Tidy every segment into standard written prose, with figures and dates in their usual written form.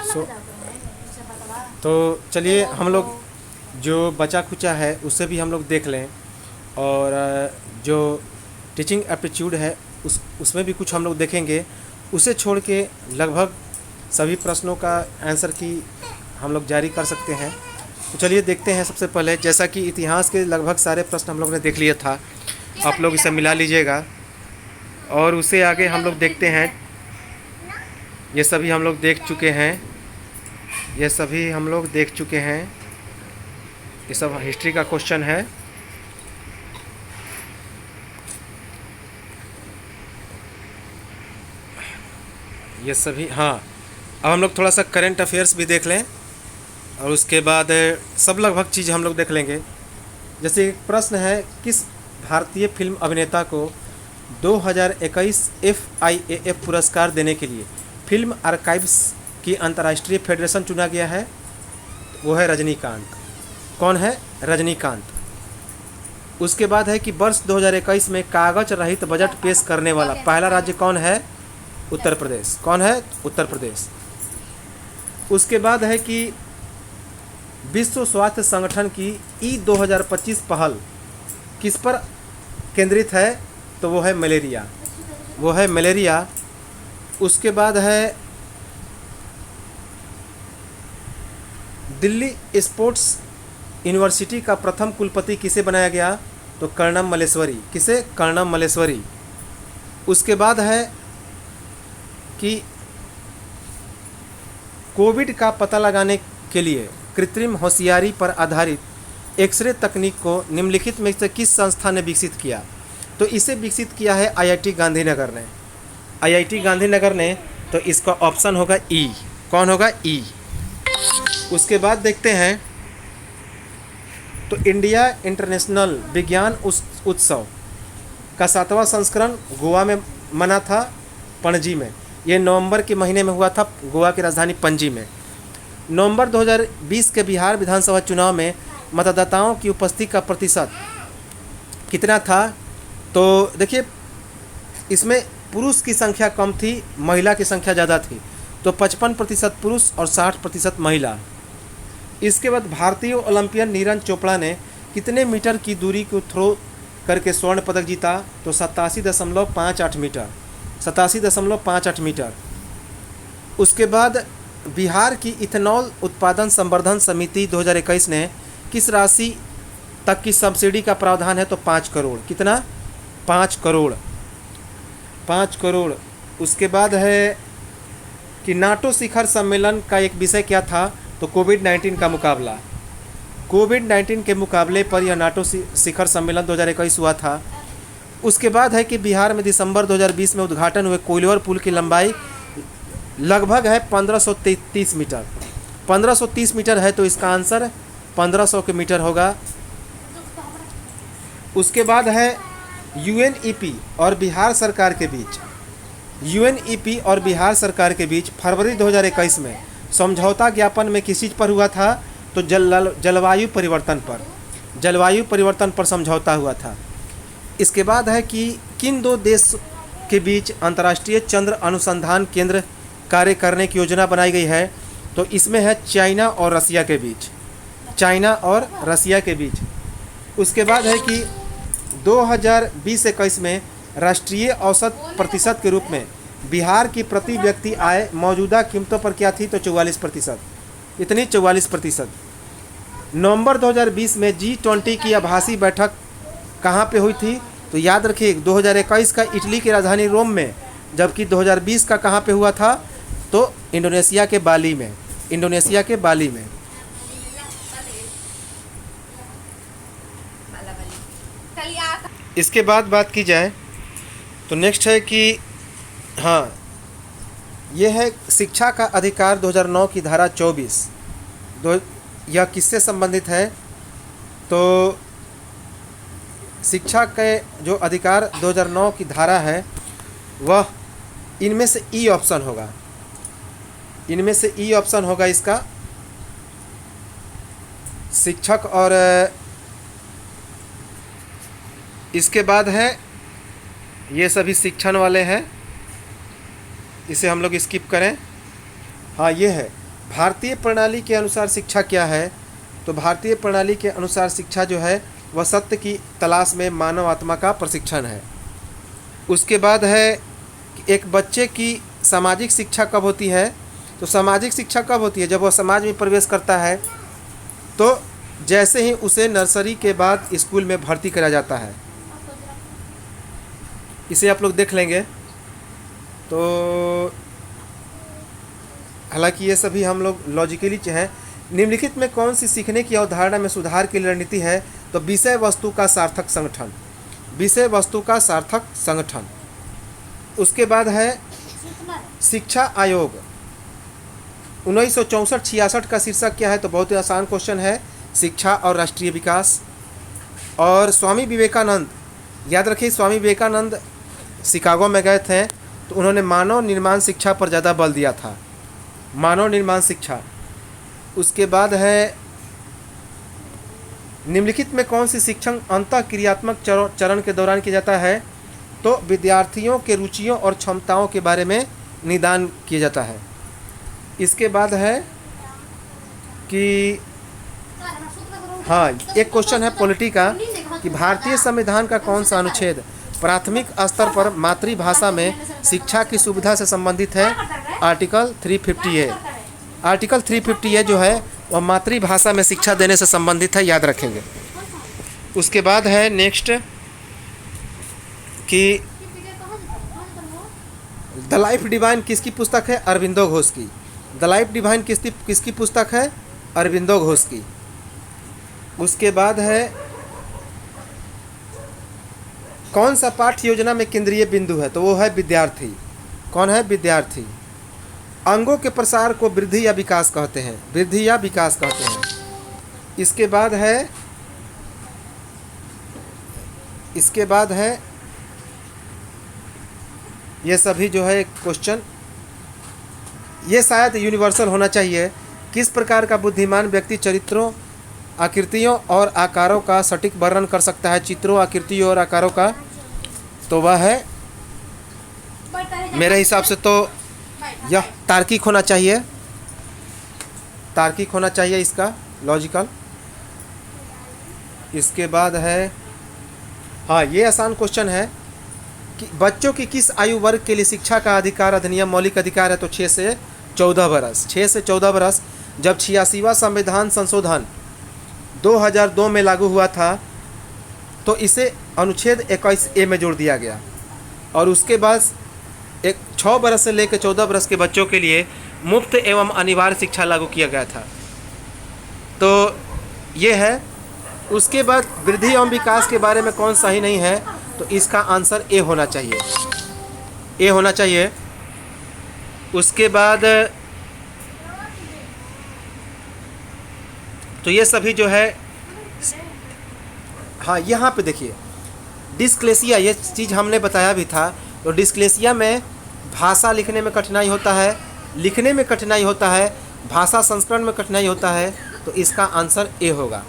सो तो चलिए हम लोग जो बचा खुचा है उसे भी हम लोग देख लें, और जो टीचिंग एप्टीट्यूड है उसमें भी कुछ हम लोग देखेंगे। उसे छोड़ के लगभग सभी प्रश्नों का आंसर की हम लोग जारी कर सकते हैं। तो चलिए देखते हैं। सबसे पहले जैसा कि इतिहास के लगभग सारे प्रश्न हम लोग ने देख लिया था, आप लोग इसे मिला लीजिएगा और उसे आगे हम लोग देखते हैं। ये सभी हम लोग देख चुके हैं, ये सभी हम लोग देख चुके हैं। ये सब हिस्ट्री का क्वेश्चन है। ये सभी, हाँ। अब हम लोग थोड़ा सा करंट अफेयर्स भी देख लें और उसके बाद सब लगभग चीज़ हम लोग देख लेंगे। जैसे एक प्रश्न है, किस भारतीय फिल्म अभिनेता को 2021 FIAF पुरस्कार देने के लिए फिल्म आर्काइव्स की अंतर्राष्ट्रीय फेडरेशन चुना गया है? वो है रजनीकांत। कौन है? रजनीकांत। उसके बाद है कि वर्ष 2021 में कागज रहित बजट पेश करने वाला पहला राज्य कौन है? उत्तर प्रदेश। कौन है? उत्तर प्रदेश। उसके बाद है कि विश्व स्वास्थ्य संगठन की E 2025 पहल किस पर केंद्रित है? तो वो है मलेरिया। वो है मलेरिया। उसके बाद है दिल्ली स्पोर्ट्स यूनिवर्सिटी का प्रथम कुलपति किसे बनाया गया? तो कर्णम मल्लेश्वरी। किसे? कर्णम मल्लेश्वरी। उसके बाद है कि कोविड का पता लगाने के लिए कृत्रिम होशियारी पर आधारित एक्सरे तकनीक को निम्नलिखित में से किस संस्था ने विकसित किया? तो इसे विकसित किया है IIT गांधीनगर ने। IIT गांधीनगर ने। तो इसका ऑप्शन होगा E। कौन होगा? E। उसके बाद देखते हैं, तो इंडिया इंटरनेशनल विज्ञान उत्सव का 7वां संस्करण गोवा में मना था, पणजी में। ये नवंबर के महीने में हुआ था, गोवा की राजधानी पणजी में। नवंबर 2020 के बिहार विधानसभा चुनाव में मतदाताओं की उपस्थिति का प्रतिशत कितना था? तो देखिए, इसमें पुरुष की संख्या कम थी, महिला की संख्या ज़्यादा थी। तो 55% पुरुष और 60% महिला। इसके बाद भारतीय ओलंपियन नीरज चोपड़ा ने कितने मीटर की दूरी को थ्रो करके स्वर्ण पदक जीता? तो 87.58 मीटर। 87.58 मीटर। उसके बाद बिहार की इथेनॉल उत्पादन संवर्धन समिति 2021 ने किस राशि तक की सब्सिडी का प्रावधान है? तो 5 करोड़। कितना? 5 करोड़। 5 करोड़। उसके बाद है कि नाटो शिखर सम्मेलन का एक विषय क्या था? तो कोविड-19 का मुकाबला। कोविड-19 के मुकाबले पर यह नाटो शिखर सम्मेलन 2021 हुआ था। उसके बाद है कि बिहार में दिसंबर 2020 में उद्घाटन हुए कोइलवर पुल की लंबाई लगभग है 1530 मीटर। 1530 मीटर है, तो इसका आंसर 1500 के मीटर होगा। उसके बाद है UNEP और बिहार सरकार के बीच, UNEP और बिहार सरकार के बीच फरवरी 2021 में समझौता ज्ञापन में किस चीज़ पर हुआ था? तो जलवायु परिवर्तन पर। जलवायु परिवर्तन पर समझौता हुआ था। इसके बाद है कि किन दो देश के बीच अंतर्राष्ट्रीय चंद्र अनुसंधान केंद्र कार्य करने की योजना बनाई गई है? तो इसमें है चाइना और रसिया के बीच। चाइना और रसिया के बीच। उसके बाद है कि 2020-21 में राष्ट्रीय औसत प्रतिशत के रूप में बिहार की प्रति व्यक्ति आय मौजूदा कीमतों पर क्या थी? तो 44%। इतनी 44%। नवंबर 2020 में G20 की आभासी बैठक कहाँ पे हुई थी? तो याद रखिए, 2021 का इटली की राजधानी रोम में, जबकि 2020 का कहाँ पे हुआ था? तो इंडोनेशिया के बाली में। इंडोनेशिया के बाली में। इसके बाद बात की जाए तो नेक्स्ट है कि हाँ, ये है शिक्षा का अधिकार 2009 की धारा 24। यह किससे संबंधित है? तो शिक्षा के जो अधिकार 2009 की धारा है वह इनमें से ई ऑप्शन होगा। इनमें से ई ऑप्शन होगा इसका। शिक्षक और इसके बाद है ये सभी शिक्षण वाले हैं, इसे हम लोग स्किप करें। हाँ ये है, भारतीय प्रणाली के अनुसार शिक्षा क्या है? तो भारतीय प्रणाली के अनुसार शिक्षा जो है वह सत्य की तलाश में मानव आत्मा का प्रशिक्षण है। उसके बाद है कि एक बच्चे की सामाजिक शिक्षा कब होती है? तो सामाजिक शिक्षा कब होती है? जब वह समाज में प्रवेश करता है, तो जैसे ही उसे नर्सरी के बाद स्कूल में भर्ती करा जाता है। इसे आप लोग देख लेंगे। तो हालांकि ये सभी हम लोग लॉजिकली हैं। निम्नलिखित में कौन सी सीखने की अवधारणा में सुधार की रणनीति है? तो विषय वस्तु का सार्थक संगठन, विषय वस्तु का सार्थक संगठन। उसके बाद है शिक्षा आयोग 1964-66 का शीर्षक क्या है? तो बहुत ही आसान क्वेश्चन है, शिक्षा और राष्ट्रीय विकास। और स्वामी विवेकानंद, याद रखिए स्वामी विवेकानंद शिकागो में गए थे, तो उन्होंने मानव निर्माण शिक्षा पर ज़्यादा बल दिया था, मानव निर्माण शिक्षा। उसके बाद है निम्नलिखित में कौन सी शिक्षण अंतः क्रियात्मक चरण के दौरान किया जाता है? तो विद्यार्थियों के रुचियों और क्षमताओं के बारे में निदान किया जाता है। इसके बाद है कि हाँ, एक क्वेश्चन है पॉलिटी का कि भारतीय संविधान का कौन सा अनुच्छेद प्राथमिक स्तर पर मातृभाषा में शिक्षा की सुविधा से संबंधित है? Article 350A। आर्टिकल 350A जो है वह मातृभाषा में शिक्षा देने से संबंधित है, याद रखेंगे। उसके बाद है नेक्स्ट कि द लाइफ डिवाइन किसकी पुस्तक है? अरविंदो घोष की। द लाइफ डिवाइन किसकी पुस्तक है? अरविंदो घोष की। उसके बाद है कौन सा पाठ्य योजना में केंद्रीय बिंदु है? तो वो है विद्यार्थी। कौन है? विद्यार्थी। अंगों के प्रसार को वृद्धि या विकास कहते हैं, वृद्धि या विकास कहते हैं। इसके बाद है ये सभी जो है क्वेश्चन, ये शायद यूनिवर्सल होना चाहिए। किस प्रकार का बुद्धिमान व्यक्ति चरित्रों, आकृतियों और आकारों का सटीक वर्णन कर सकता है? चित्रों, आकृतियों और आकारों का, तो वह है मेरे हिसाब से तो यह तार्किक होना चाहिए, तार्किक होना चाहिए इसका, लॉजिकल। इसके बाद है हाँ, ये आसान क्वेश्चन है कि बच्चों की किस आयु वर्ग के लिए शिक्षा का अधिकार अधिनियम मौलिक अधिकार है? तो 6 से 14 बरस। 6 से 14 बरस। जब 86वां संविधान संशोधन 2002 में लागू हुआ था, तो इसे अनुच्छेद 21A में जोड़ दिया गया, और उसके बाद 6 बरस से लेकर 14 बरस के बच्चों के लिए मुफ्त एवं अनिवार्य शिक्षा लागू किया गया था। तो ये है। उसके बाद वृद्धि एवं विकास के बारे में कौन सही नहीं है? तो इसका आंसर ए होना चाहिए, ए होना चाहिए। उसके बाद तो ये सभी जो है हाँ, यहाँ पे देखिए डिस्क्लेसिया, ये चीज़ हमने बताया भी था। तो डिस्क्लेसिया में भाषा लिखने में कठिनाई होता है, लिखने में कठिनाई होता है, भाषा संस्करण में कठिनाई होता है, तो इसका आंसर ए होगा,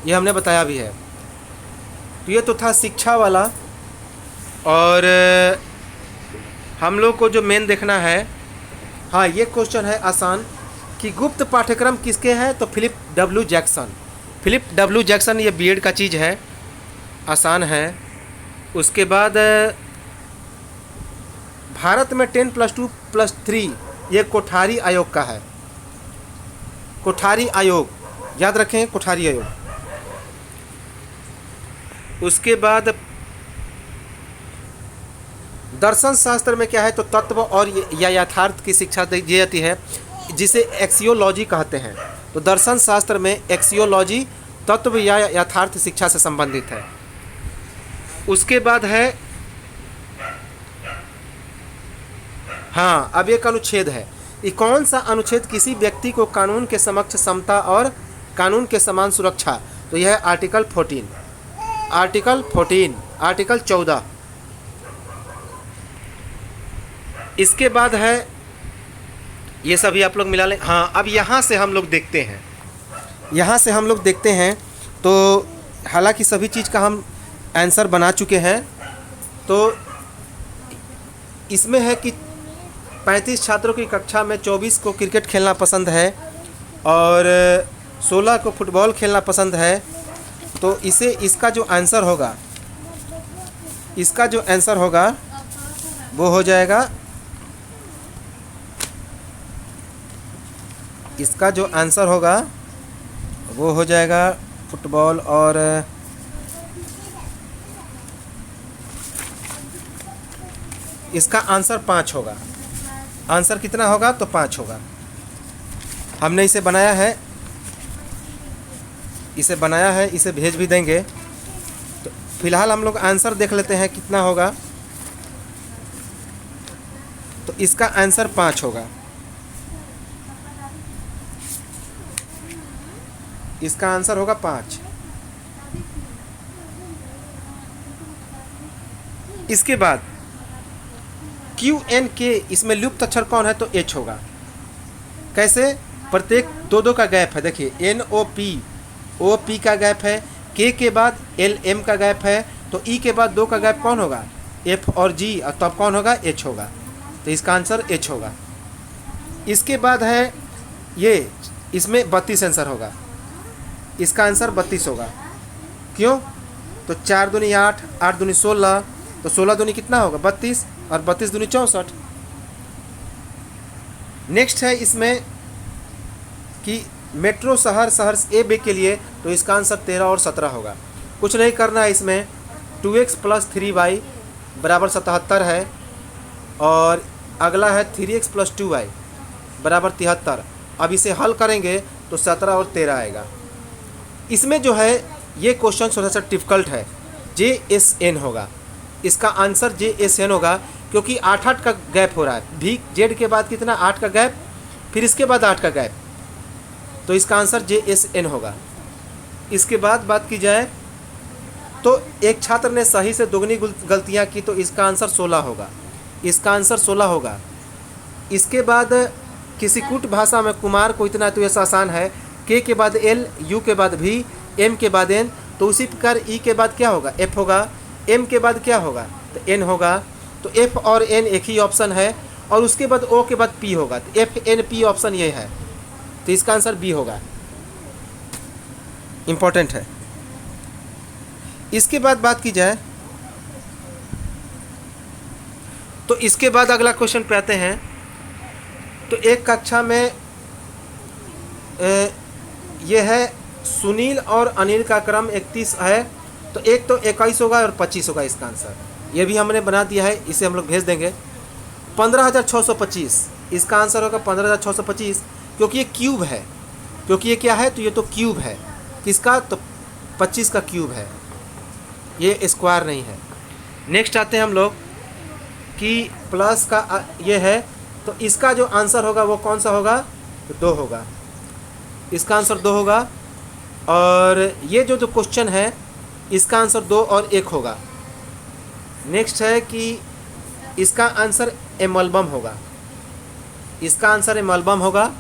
ये हमने बताया भी है। तो ये तो था शिक्षा वाला। और हम लोग को जो मेन देखना है, हाँ ये क्वेश्चन है आसान कि गुप्त पाठ्यक्रम किसके हैं? तो Philip W Jackson. Philip W Jackson, ये बीएड का चीज़ है, आसान है। उसके बाद भारत में 10+2+3 ये कोठारी आयोग का है, कोठारी आयोग, याद रखें कोठारी आयोग। उसके बाद दर्शन शास्त्र में क्या है? तो तत्व और या यथार्थ की शिक्षा दी जाती है, जिसे एक्सियोलॉजी कहते हैं। तो दर्शन शास्त्र में एक्सियोलॉजी तत्व या यथार्थ शिक्षा से संबंधित है। उसके बाद है हाँ, अब एक अनुच्छेद है, ये कौन सा अनुच्छेद किसी व्यक्ति को कानून के समक्ष समता और कानून के समान सुरक्षा? तो यह है आर्टिकल 14, आर्टिकल 14, आर्टिकल 14। इसके बाद है ये सभी आप लोग मिला लें। हाँ, अब यहाँ से हम लोग देखते हैं, यहाँ से हम लोग देखते हैं। तो हालांकि सभी चीज़ का हम आंसर बना चुके हैं। तो इसमें है कि 35 छात्रों की कक्षा में 24 को क्रिकेट खेलना पसंद है और 16 को फुटबॉल खेलना पसंद है, तो इसका जो आंसर होगा, वो हो जाएगा, इसका जो आंसर होगा वो हो जाएगा फुटबॉल, और इसका आंसर 5 होगा। आंसर कितना होगा? तो 5 होगा। हमने इसे बनाया है, इसे भेज भी देंगे। तो फिलहाल हम लोग आंसर देख लेते हैं कितना होगा। तो इसका आंसर 5 होगा। इसका आंसर होगा 5। इसके बाद QNK, इसमें लुप्त अक्षर कौन है? तो H होगा। कैसे? प्रत्येक 2-2 का गैप है। देखिए NOP का गैप है, K के बाद LM का गैप है, तो E के बाद 2 का गैप कौन होगा? F और G, और तब कौन होगा? H होगा। तो इसका आंसर H होगा। इसके बाद है ये, इसमें 32 आंसर होगा। इसका आंसर 32 होगा। क्यों? तो 4 दूनी 8, 8 दूनी 16, तो 16 दूनी कितना होगा? 32, और 32 दूनी 64। नेक्स्ट है इसमें कि मेट्रो शहर A B के लिए, तो इसका आंसर 13 और 17 होगा। कुछ नहीं करना है इसमें। 2x + 3y = 77 है, और अगला है 3x + 2y = 73। अब इसे हल करेंगे तो 17 और 13 आएगा। इसमें जो है ये क्वेश्चन थोड़ा सा डिफ़िकल्ट है। JSN होगा, इसका आंसर JSN होगा, क्योंकि 8-8 का गैप हो रहा है। Z के बाद कितना? 8 का गैप, फिर इसके बाद 8 का गैप, तो इसका आंसर JSN होगा। इसके बाद बात की जाए तो एक छात्र ने सही से दोगुनी गलतियां की, तो इसका आंसर 16 होगा। इसका आंसर 16 होगा। इसके बाद किसी कूट भाषा में कुमार को इतना तो ऐसा आसान है, K के बाद L, U के बाद V, M के बाद N, तो उसी प्रकार E के बाद क्या होगा? F होगा। M के बाद क्या होगा? तो N होगा। तो F और N एक ही ऑप्शन है, और उसके बाद O के बाद P होगा। तो FNP ऑप्शन ये है, तो इसका आंसर B होगा। इम्पोर्टेंट है। इसके बाद बात की जाए तो इसके बाद अगला क्वेश्चन पे आते हैं। तो एक कक्षा में ये है सुनील और अनिल का क्रम 31 है, तो एक तो 21 होगा और 25 होगा इसका आंसर। ये भी हमने बना दिया है, इसे हम लोग भेज देंगे। 15,625 इसका आंसर होगा। 15,625, क्योंकि ये क्यूब है। क्योंकि ये क्या है? तो ये तो क्यूब है। किसका? तो 25 का क्यूब है, ये स्क्वायर नहीं है। नेक्स्ट आते हैं हम लोग कि प्लस का ये है, तो इसका जो आंसर होगा वो कौन सा होगा? तो 2 होगा। इसका आंसर 2 होगा। और ये जो क्वेश्चन है इसका आंसर 2 और 1 होगा। नेक्स्ट है कि इसका आंसर एमल्बम होगा। इसका आंसर एमल्बम होगा।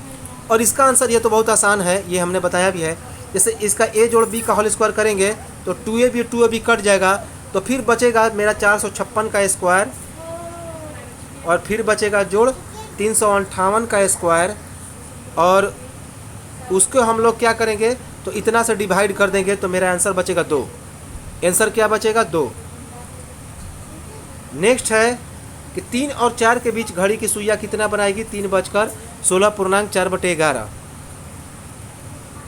और इसका आंसर ये तो बहुत आसान है, ये हमने बताया भी है। जैसे इसका A जोड़ B का होल स्क्वायर करेंगे तो 2AB कट जाएगा, तो फिर बचेगा मेरा 456 का स्क्वायर, और फिर बचेगा जोड़ 358 का स्क्वायर, और उसको हम लोग क्या करेंगे? तो इतना से डिवाइड कर देंगे, तो मेरा आंसर बचेगा 2। आंसर क्या बचेगा? 2। नेक्स्ट है कि 3 और 4 के बीच घड़ी की सुइयां कितना बनाएगी? 3:16.4/11।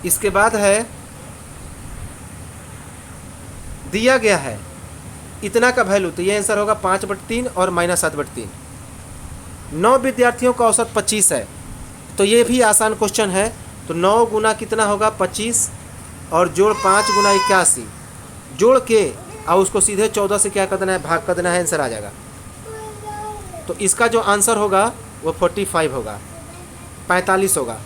इसके बाद है दिया गया है इतना का वैल्यू, तो ये आंसर होगा 5/3 और -7/3। 9 विद्यार्थियों का औसत 25 है, तो ये भी आसान क्वेश्चन है। तो 9 गुना कितना होगा? 25, और जोड़ 5 गुना 81, जोड़ के और उसको सीधे 14 से क्या कर देना है? भाग कर देना है, आंसर आ जाएगा। तो इसका जो आंसर होगा वो 45 होगा, 45 होगा,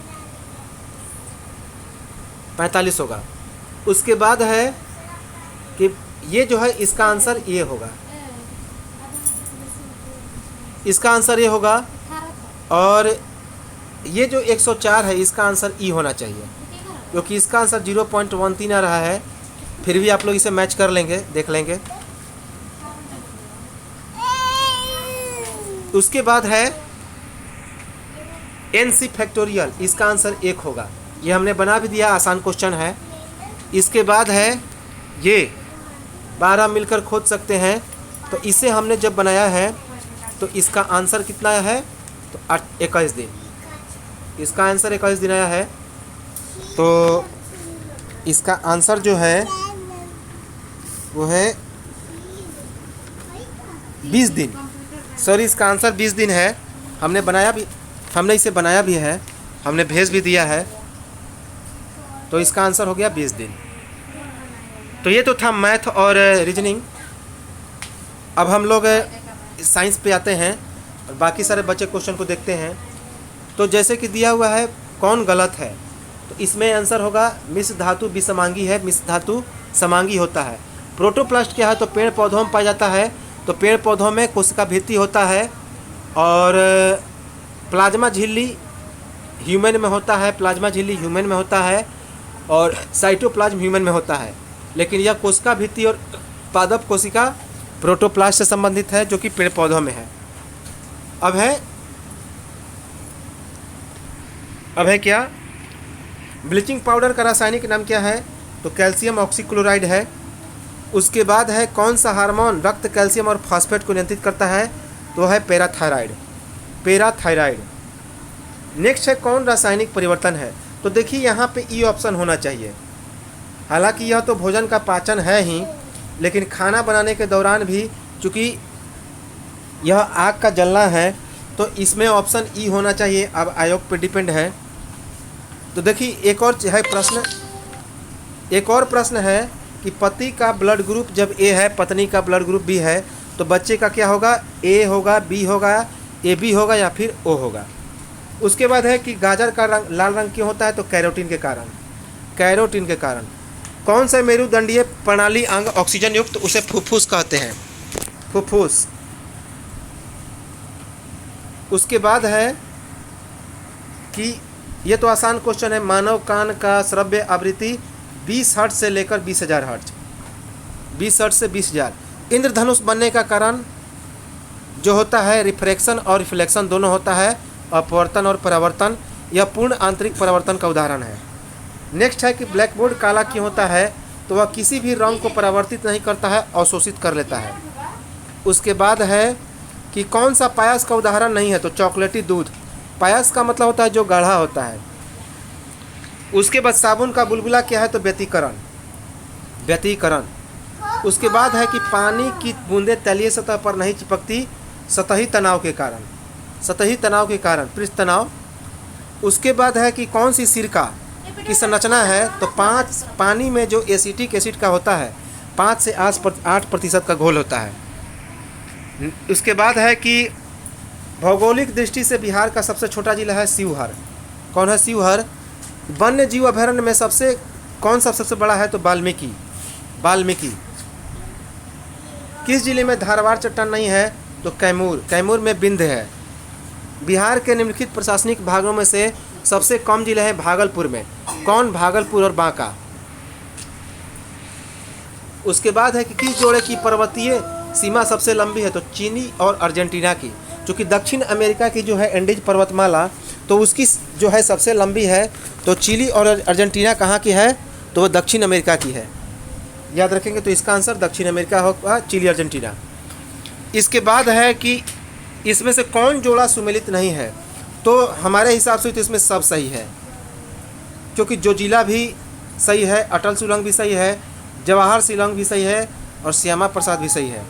45 होगा। उसके बाद है कि ये जो है इसका आंसर ये होगा, इसका आंसर ये होगा। और ये जो 104 है इसका आंसर ई होना चाहिए, क्योंकि इसका आंसर 0.13 आ रहा है। फिर भी आप लोग इसे मैच कर लेंगे, देख लेंगे। उसके बाद है NC फैक्टोरियल, इसका आंसर 1 होगा। ये हमने बना भी दिया, आसान क्वेश्चन है। इसके बाद है ये 12 मिलकर खोज सकते हैं, तो इसे हमने जब बनाया है तो इसका आंसर कितना है, तो 21 दिन। इसका आंसर 21 दिन आया है, तो इसका आंसर जो है वो है 20 दिन। सॉरी, इसका आंसर 20 दिन है। हमने बनाया भी, हमने इसे बनाया भी है, हमने भेज भी दिया है, तो इसका आंसर हो गया 20 दिन। तो ये तो था मैथ और रीजनिंग। अब हम लोग साइंस पे आते हैं और बाकी सारे बचे क्वेश्चन को देखते हैं। तो जैसे कि दिया हुआ है कौन गलत है, तो इसमें आंसर होगा मिश्र धातु विसमांगी है, मिश्र धातु समांगी होता है। प्रोटोप्लास्ट क्या है, तो पेड़ पौधों में पाया जाता है, तो पेड़ पौधों में कोशिका भित्ति होता है। और प्लाज्मा झिल्ली ह्यूमन में होता है, प्लाज्मा झिल्ली ह्यूमन में होता है, और साइटोप्लाज्म ह्यूमन में होता है। लेकिन यह कोशिका भित्ति और पादप कोशिका प्रोटोप्लास्ट से संबंधित है, जो कि पेड़ पौधों में है। अब है क्या, ब्लीचिंग पाउडर का रासायनिक नाम क्या है, तो कैल्शियम ऑक्सीक्लोराइड है। उसके बाद है कौन सा हार्मोन रक्त कैल्शियम और फास्फेट को नियंत्रित करता है, तो है पैराथायराइड, पैराथायराइड। नेक्स्ट है कौन रासायनिक परिवर्तन है, तो देखिए यहाँ पे ई ऑप्शन होना चाहिए। हालांकि यह तो भोजन का पाचन है ही, लेकिन खाना बनाने के दौरान भी चूँकि यह आग का जलना है, तो इसमें ऑप्शन ई होना चाहिए। अब आयोग पे डिपेंड है। तो देखिए एक और प्रश्न है कि पति का ब्लड ग्रुप जब ए है, पत्नी का ब्लड ग्रुप बी है, तो बच्चे का क्या होगा, ए होगा, बी होगा, ए बी होगा या फिर ओ होगा। उसके बाद है कि गाजर का रंग लाल रंग क्यों होता है, तो कैरोटीन के कारण, कैरोटीन के कारण। कौन सा मेरुदंडीय प्रणाली अंग ऑक्सीजन युक्त, उसे फुफ्फुस कहते हैं, फुफ्फुस। उसके बाद है कि ये तो आसान क्वेश्चन है, मानव कान का श्रव्य आवृत्ति 20 हर्ट्ज से लेकर 20,000 हर्ट्ज, 20 हर्ट्ज से 20,000। इंद्रधनुष बनने का कारण जो होता है रिफ्रैक्शन और रिफ्लेक्शन दोनों होता है, अपवर्तन और परावर्तन। यह पूर्ण आंतरिक परावर्तन का उदाहरण है। नेक्स्ट है कि ब्लैक बोर्ड काला क्यों होता है, तो वह किसी भी रंग को परावर्तित नहीं करता है, अवशोषित कर लेता है। उसके बाद है कि कौन सा पायस का उदाहरण नहीं है, तो चॉकलेटी दूध। पायस का मतलब होता है जो गाढ़ा होता है। उसके बाद साबुन का बुलबुला क्या है, तो व्यतिकरण, व्यतिकरण। उसके बाद है कि पानी की बूंदें तलीय सतह पर नहीं चिपकती, सतही तनाव के कारण, सतही तनाव के कारण, पृष्ठ तनाव। उसके बाद है कि कौन सी सिरका की संरचना है, तो 5 पानी में जो एसिटिक एसिड का होता है 5 से 8% का घोल होता है। उसके बाद है कि भौगोलिक दृष्टि से बिहार का सबसे छोटा जिला है शिवहर। कौन है शिवहर। वन्य जीव अभयारण्य में कौन सा सबसे बड़ा है, तो वाल्मीकि, वाल्मीकि। किस जिले में धारवाड़ चट्टान नहीं है, तो कैमूर, कैमूर में बिंद है। बिहार के निम्नलिखित प्रशासनिक भागों में से सबसे कम जिले हैं भागलपुर में। कौन, भागलपुर और बांका। उसके बाद है कि किस जोड़े की पर्वतीय सीमा सबसे लंबी है, तो चीनी और अर्जेंटीना की। क्योंकि दक्षिण अमेरिका की जो है एंडीज पर्वतमाला, तो उसकी जो है सबसे लंबी है, तो चिली और अर्जेंटीना कहाँ की है, तो वो दक्षिण अमेरिका की है। याद रखेंगे, तो इसका आंसर दक्षिण अमेरिका होगा, चिली अर्जेंटीना। इसके बाद है कि इसमें से कौन जोड़ा सुमेलित नहीं है, तो हमारे हिसाब से तो इसमें सब सही है, क्योंकि जो जिला भी सही है, अटल सुरंग भी सही है, जवाहर सुरंग भी सही है, और श्यामा प्रसाद भी सही है।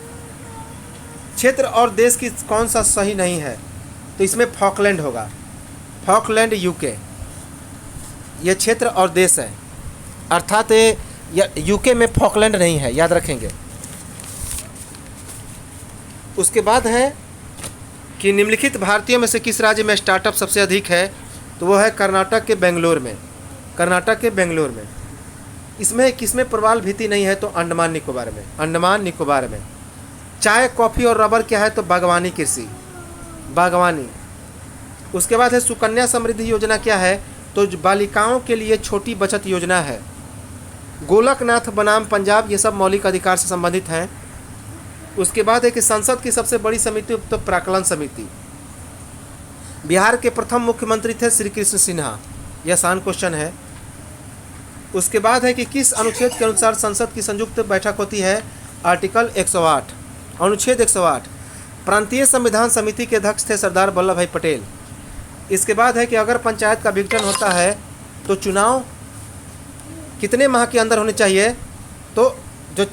क्षेत्र और देश की कौन सा सही नहीं है, तो इसमें फॉकलैंड होगा, फॉकलैंड यूके। ये क्षेत्र और देश है, अर्थात यूके में फॉकलैंड नहीं है, याद रखेंगे। उसके बाद है कि निम्नलिखित भारतीयों में से किस राज्य में स्टार्टअप सबसे अधिक है, तो वो है कर्नाटक के बेंगलोर में, कर्नाटक के बेंगलोर में। इसमें किसमें प्रवाल भीति नहीं है, तो अंडमान निकोबार में, अंडमान निकोबार में। चाय, कॉफ़ी और रबर क्या है, तो बागवानी कृषि, बागवानी। उसके बाद है सुकन्या समृद्धि योजना क्या है, तो बालिकाओं के लिए छोटी बचत योजना है। गोलकनाथ बनाम पंजाब, ये सब मौलिक अधिकार से संबंधित हैं। उसके बाद है कि संसद की सबसे बड़ी समिति तो प्राक्कलन समिति। बिहार के प्रथम मुख्यमंत्री थे श्री कृष्ण सिन्हा। यह आसान क्वेश्चन है। उसके बाद है कि किस अनुच्छेद के अनुसार संसद की संयुक्त बैठक होती है? आर्टिकल 108, अनुच्छेद 108। प्रांतीय संविधान समिति के अध्यक्ष थे सरदार वल्लभ भाई पटेल। इसके बाद है कि अगर पंचायत का विघटन होता है तो चुनाव कितने माह के अंदर होने चाहिए? तो जो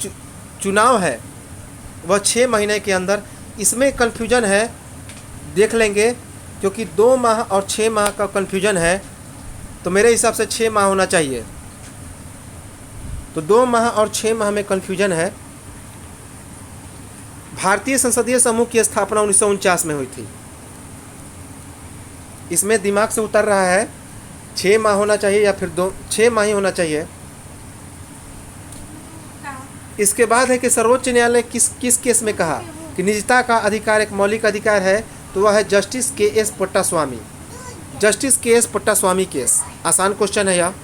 चुनाव है वह 6 महीने के अंदर। इसमें कन्फ्यूजन है, देख लेंगे, क्योंकि 2 माह और 6 माह का कन्फ्यूजन है, तो मेरे हिसाब से 6 माह होना चाहिए। तो 2 माह और 6 माह में कन्फ्यूजन है। भारतीय संसदीय समूह की स्थापना 1949 में हुई थी। इसमें दिमाग से उतर रहा है 6 माह होना चाहिए या फिर 6 माह ही होना चाहिए। इसके बाद है कि सर्वोच्च न्यायालय किस केस में कहा कि निजता का अधिकार एक मौलिक अधिकार है? तो वह है justice K S. Puttaswamy, justice K S. Puttaswamy case. आसान क्वेश्चन है यह।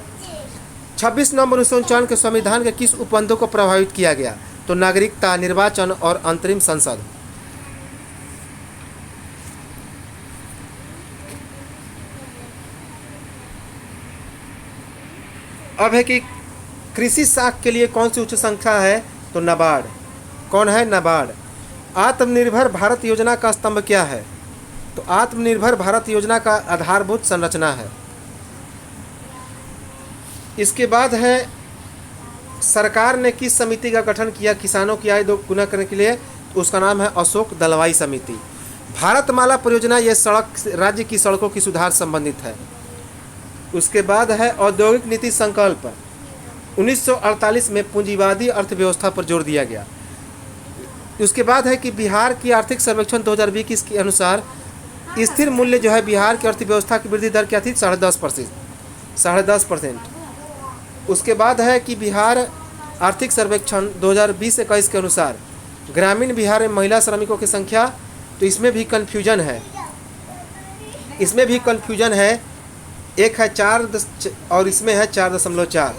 26 नवंबर 1951 के संविधान के किस उपबंधों को प्रभावित किया गया? तो नागरिकता, निर्वाचन और अंतरिम संसद। अब है कि कृषि साख के लिए कौन सी उच्च संख्या है? तो नाबार्ड। कौन है? नाबार्ड। आत्मनिर्भर भारत योजना का स्तंभ क्या है? तो आत्मनिर्भर भारत योजना का आधारभूत संरचना है। इसके बाद है सरकार ने किस समिति का गठन किया किसानों की आय दोगुना करने के लिए? उसका नाम है अशोक दलवाई समिति। भारतमाला परियोजना यह सड़क राज्य की सड़कों की सुधार संबंधित है। उसके बाद है औद्योगिक नीति संकल्प 1948 में पूंजीवादी अर्थव्यवस्था पर जोर दिया गया। उसके बाद है कि बिहार की आर्थिक सर्वेक्षण 2020 के अनुसार स्थिर मूल्य जो है बिहार की अर्थव्यवस्था की वृद्धि दर क्या थी? 10.5%। उसके बाद है कि बिहार आर्थिक सर्वेक्षण 2020-21 के अनुसार ग्रामीण बिहार में महिला श्रमिकों की संख्या, तो इसमें भी कन्फ्यूजन है। एक है 4 और इसमें है 4.4।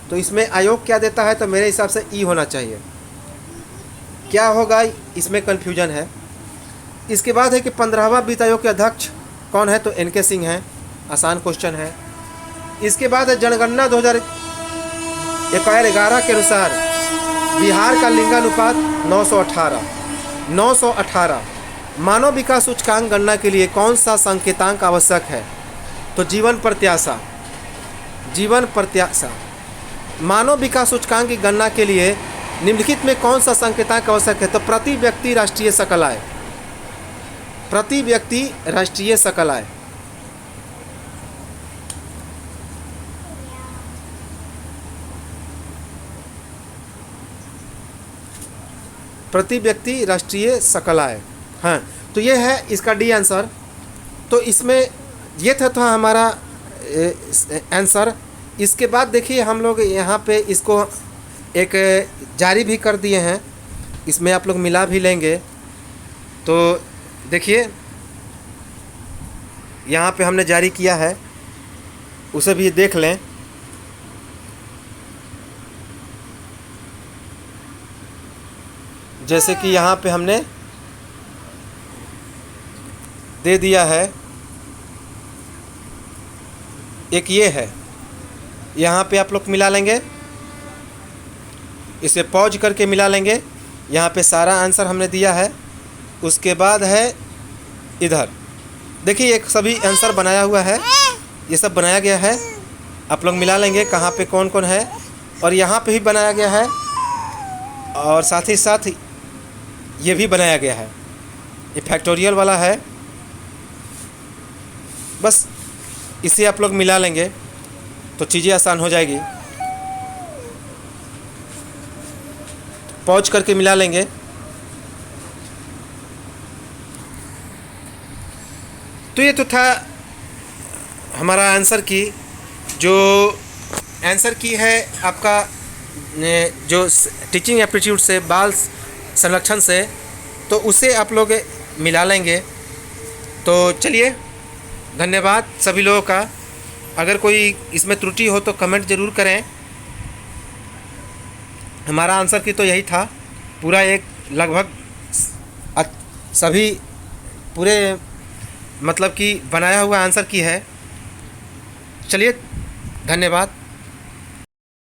तो इसमें आयोग क्या देता है? तो मेरे हिसाब से ई होना चाहिए। क्या होगा? इसमें कन्फ्यूजन है। इसके बाद है कि 15वां वित्त आयोग के अध्यक्ष कौन है? तो एन.के. सिंह हैं। आसान क्वेश्चन है। इसके बाद है जनगणना 2011 के अनुसार बिहार का लिंगानुपात 918। मानव विकास सूचकांक गणना के लिए कौन सा संकेतांक आवश्यक है? तो जीवन प्रत्याशा। मानव विकास सूचकांक की गणना के लिए निम्नलिखित में कौन सा संकेतांक आवश्यक है? तो प्रति व्यक्ति राष्ट्रीय सकल आय। प्रति व्यक्ति राष्ट्रीय सकल आय। प्रति व्यक्ति राष्ट्रीय सकल आय। हाँ, तो ये है इसका डी आंसर। तो इसमें ये था हमारा आंसर। इसके बाद देखिए हम लोग यहाँ पे इसको एक जारी भी कर दिए हैं, इसमें आप लोग मिला भी लेंगे। तो देखिए यहाँ पे हमने जारी किया है, उसे भी देख लें। जैसे कि यहाँ पे हमने दे दिया है, एक ये है, यहाँ पे आप लोग मिला लेंगे, इसे पॉज करके मिला लेंगे। यहाँ पे सारा आंसर हमने दिया है। उसके बाद है इधर देखिए एक सभी आंसर बनाया हुआ है, ये सब बनाया गया है, आप लोग मिला लेंगे कहाँ पे कौन कौन है। और यहाँ पे भी बनाया गया है और साथ ही साथ ये भी बनाया गया है, ये फैक्टोरियल वाला है। बस इसे आप लोग मिला लेंगे तो चीज़ें आसान हो जाएगी। पॉज करके मिला लेंगे। तो ये तो था हमारा आंसर की, जो आंसर की है आपका जो टीचिंग एप्टीट्यूड से बाल संरक्षण से, तो उसे आप लोग मिला लेंगे। तो चलिए, धन्यवाद सभी लोगों का। अगर कोई इसमें त्रुटि हो तो कमेंट ज़रूर करें। हमारा आंसर की तो यही था, पूरा एक लगभग सभी पूरे मतलब कि बनाया हुआ आंसर की है। चलिए, धन्यवाद।